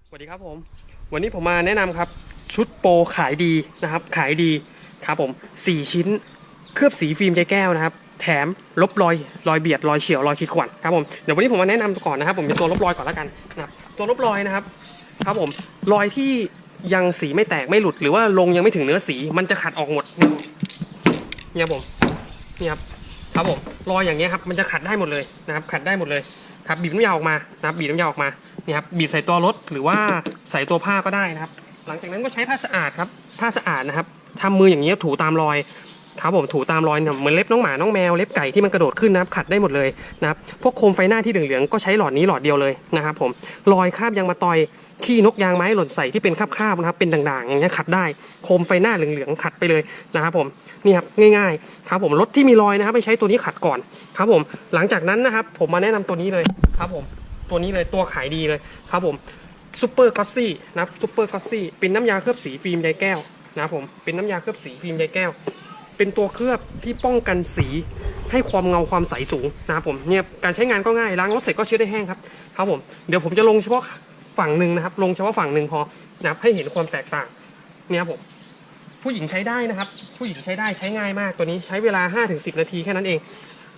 สวัสดีครับผมวันนี้ผมมาแนะนำครับชุดโปรขายดีนะครับขายดีครับผม4ชิ้นเคลือบสีฟิล์มใจแก้วนะครับแถมลบรอยเบียดรอยเฉียวรอยขีดข่วนครับผมเดี๋ยววันนี้ผมมาแนะนำก่อนนะครับผมเป็นตัวลบรอยก่อนแล้วกันนะครับตัวลบรอยนะครับครับผมรอยที่ยังสีไม่แตกไม่หลุดหรือว่าลงยังไม่ถึงเนื้อสีมันจะขัดออกหมดเนี่ยผมนี่ครับผมรอยอย่างเงี้ยครับมันจะขัดได้หมดเลยนะครับขัดได้หมดเลยครับบีบน้ำยาออกมานะครับบีบน้ำยาออกมานี่ครับบีบใส่ตัวรถหรือว่าใส่ตัวผ้าก็ได้นะครับหลังจากนั้นก็ใช้ผ้าสะอาดครับผ้าสะอาดนะครับทำมืออย่างนี้ถูตามรอยครับผมถูตามรอยเหมือนเล็บน้องหมาน้องแมวเล็บไก่ที่มันกระโดดขึ้นนะครับขัดได้หมดเลยนะครับพวกโคมไฟหน้าที่เหลืองๆก็ใช้หลอดนี้หลอดเดียวเลยนะครับผมรอยคราบยางมะตอยขี้นกยางไม้หล่นใส่ที่เป็นคราบๆนะครับเป็นด่างๆอย่างเงี้ยขัดได้โคมไฟหน้าเหลืองๆขัดไปเลยนะครับผมนี่ครับง่ายๆครับผมรถที่มีรอยนะครับไม่ใช้ตัวนี้ขัดก่อนครับผมหลังจากนั้นนะครับผมมาแนะนำตัวนี้เลยครับผมตัวนี้เลยตัวขายดีเลยครับผมซูเปอร์กอสซี่นะครับซูเปอร์กอสซี่เป็นน้ำยาเคลือบสีฟิล์มใยแก้วนะครับผมเป็นน้ำยาเคลือบสีฟิล์มใยแก้วเป็นตัวเคลือบที่ป้องกันสีให้ความเงาความใสสูงนะครับผมเนี่ยการใช้งานก็ง่ายล้างรถเสร็จก็เช็ดได้แห้งครับครับผมเดี๋ยวผมจะลงเฉพาะฝั่งหนึ่งนะครับลงเฉพาะฝั่งหนึ่งพอนะครับให้เห็นความแตกต่างเนี่ยครับผมผู้หญิงใช้ได้นะครับผู้หญิงใช้ได้ใช้ง่ายมากตัวนี้ใช้เวลา 5-10 นาทีแค่นั้นเอง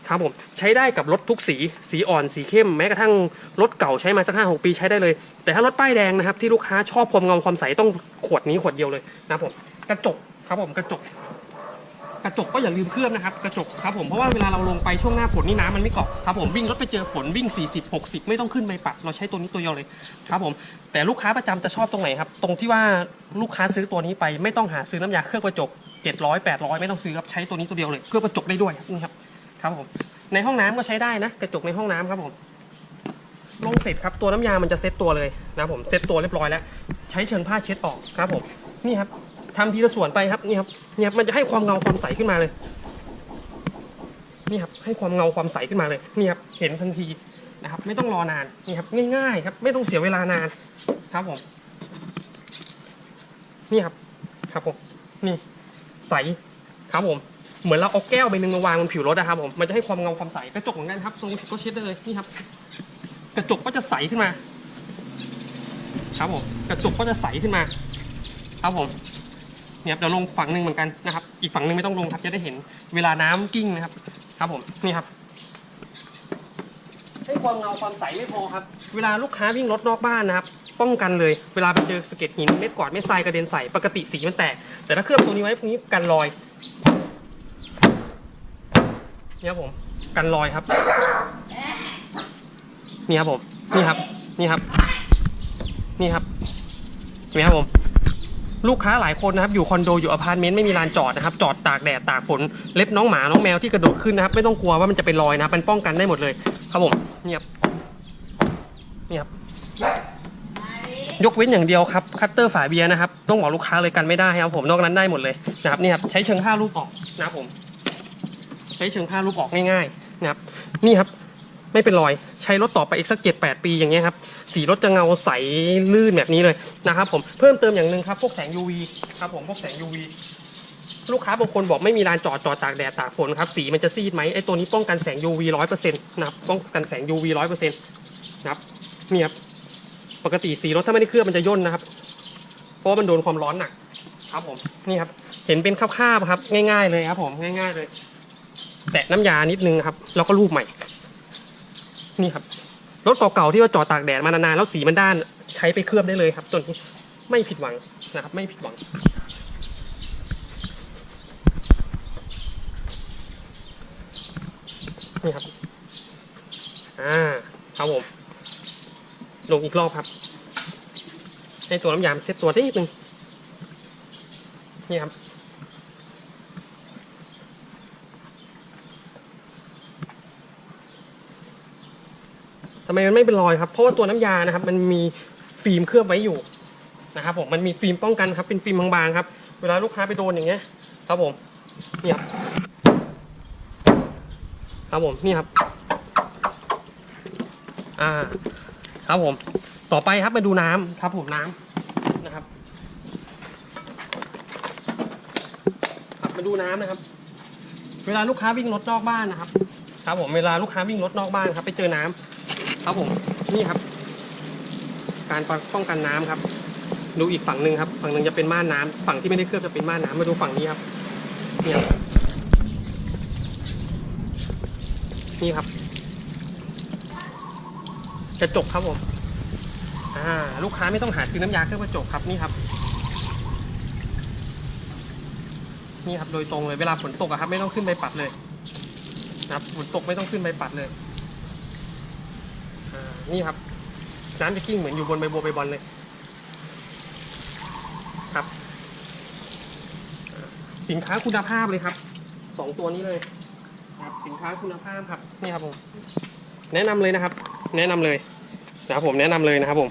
ครับผมใช้ได้กับรถทุกสีอ่อนสีเข้มแม้กระทั่งรถเก่าใช้มาสัก 5-6 ปีใช้ได้เลยแต่ถ้ารถป้ายแดงนะครับที่ลูกค้าชอบความเงาความใสต้องขวดนี้ขวดเดียวเลยนะครับผมกระจกครับผมกระจกก็อย่าลืมเคลือบนะครับกระจกครับผมเพราะว่าเวลาเราลงไปช่วงหน้าฝนนี่น้ำมันไม่เกาะครับผมวิ่งรถไปเจอฝนวิ่ง40-60ไม่ต้องขึ้นไปปัดเราใช้ตัวนี้ตัวเดียวเลยครับผมแต่ลูกค้าประจำจะชอบตรงไหนครับตรงที่ว่าลูกค้าซื้อตัวนี้ไปไม่ต้องหาซื้อน้ำยาเคลือบกระจก700-800ไม่ต้องซื้อครับใช้ตัวนี้ตัวเดียวเลยเคลือบกระจกได้ด้วยนี่ครับครับผมในห้องน้ำก็ใช้ได้นะกระจกในห้องน้ำครับผมลงเสร็จครับตัวน้ำยามันจะเซ็ตตัวเลยนะผมเซ็ตตัวเรียบร้อยแล้วใช้เชิงผ้าเช็ดออกครับผมนี่ครับทำทีละส่วนไปครับนี่ครับเนี่ยมันจะให้ความเงาความใสขึ้นมาเลยนี่ครับให้ความเงาความใสขึ้นมาเลยนี่ครับเห็นทันทีนะครับไม่ต้องรอนานนี่ครับง่ายๆครับไม่ต้องเสียเวลานานครับผมนี่ครับครับผมนี่ใสครับผมเหมือนเราเอาแก้วใบหนึ่งมาวางบนผิวรถนะครับผมมันจะให้ความเงาความใสกระจกเหมือนกันครับทรงก็เช็ดได้เลยนี่ครับกระจกก็จะใสขึ้นมาครับผมกระจกก็จะใสขึ้นมาครับผมเนี่ยเดี๋ยวลงฝั่งหนึ่งเหมือนกันนะครับอีกฝั่งหนึ่งไม่ต้องลงครับจะได้เห็นเวลาน้ำกิ้งนะครับครับผมนี่ครับให้ความเงาความใสไม่พอครับเวลาลูกค้าวิ่งรถนอกบ้านนะครับป้องกันเลยเวลาไปเจอสะเก็ดหินเม็ดกวาดเม็ดทรายกระเด็นใส่ปกติสีมันแตกแต่ถ้าเคลือบตัวนี้ไว้พวกนี้กันรอยเนี่ยผมกันรอยครับนี่ครับผมนี่ครับนี่ครับนี่ครับนี่ครับผมลูกค้าหลายคนนะครับอยู่คอนโดอยู่อพาร์ตเมนต์ไม่มีลานจอดนะครับจอดตากแดดตากฝนเล็บน้องหมาน้องแมวที่กระโดดขึ้นนะครับไม่ต้องกลัวว่ามันจะเป็นรอยนะครับมันป้องกันได้หมดเลยครับผมนี่ครับนี่ครับยกเว้นอย่างเดียวครับคัตเตอร์ฝาเบียร์นะครับต้องบอกลูกค้าเลยกันไม่ได้ครับผมนอกนั้นได้หมดเลยนะครับนี่ครับใช้เชิงผ้ารูปออกนะครับผมใช้เชิงผ้ารูปออกง่ายๆนะครับนี่ครับไม่เป็นรอยใช้รถต่อไปอีกสัก 7-8 ปีอย่างเงี้ยครับสีรถจะเงาใสลื่นแบบนี้เลยนะครับผมเพิ่มเติมอย่างหนึ่งครับพวกแสง UV ครับผมพวกแสง UV ลูกค้าบางคนบอกไม่มีลานจอดตากแดดตากฝนครับสีมันจะซีดไหมไอ้ตัวนี้ป้องกันแสง UV 100%นะครับป้องกันแสง UV 100%นะครับนี่ครับปกติสีรถถ้าไม่ได้เคลือบมันจะย่นนะครับเพราะว่ามันโดนความร้อนหนักครับผมนี่ครับเห็นเป็นคราบๆครับง่ายๆเลยครับผมง่ายๆเลยแตะน้ำยานิดนึงครับแล้วก็ลูบใหม่นี่ครับรถเก่าๆที่ว่าจอดตากแดดมานานๆแล้วสีมันด้านใช้ไปเคลือบได้เลยครับตัวนี้ไม่ผิดหวังนะครับไม่ผิดหวังนี่ครับครับผมลงอีกรอบครับให้ตัวน้ำยาเซ็ตตัวได้นิดนึงนี่ครับทำไมมันไม่เป็นรอยครับเพราะว่าตัวน้ำยานะครับมันมีฟิล์มเคลือบไว้อยู่นะครับผมมันมีฟิล์มป้องกันครับเป็นฟิล์มบางๆครับเวลาลูกค้าไปโดนอย่างเงี้ยครับผมนี่ครับครับผมนี่ครับครับผมต่อไปครับมาดูน้ำครับผมน้ำนะครับมาดูน้ำนะครับเวลาลูกค้าวิ่งรถนอกบ้านนะครับครับผมเวลาลูกค้าวิ่งรถนอกบ้านครับไปเจอน้ำครับผมนี่ครับ การป้องกันน้ำครับดูอีกฝั่งหนึ่งครับฝั่งหนึ่งจะเป็นม่านน้ำฝั่งที่ไม่ได้เคลือบจะเป็นม่านน้ำมาดูฝั่งนี้ครับเนี่ยนี่ครับกระจกครับผมลูกค้าไม่ต้องหาซื้อน้ำยาเคลือบกระจกครับนี่ครับนี่ครับโดยตรงเลยเวลาฝนตกอะครับไม่ต้องขึ้นใบปัดเลยนะครับฝนตกไม่ต้องขึ้นใบปัดเลยนี่ครับน้ำจะกิ้งเหมือนอยู่บนใบบัวใบบอลเลยครับสินค้าคุณภาพเลยครับ2ตัวนี้เลยครับสินค้าคุณภาพครับนี่ครับผมแนะนำเลยนะครับแนะนำเลยนะครับผมแนะนำเลยนะครับผม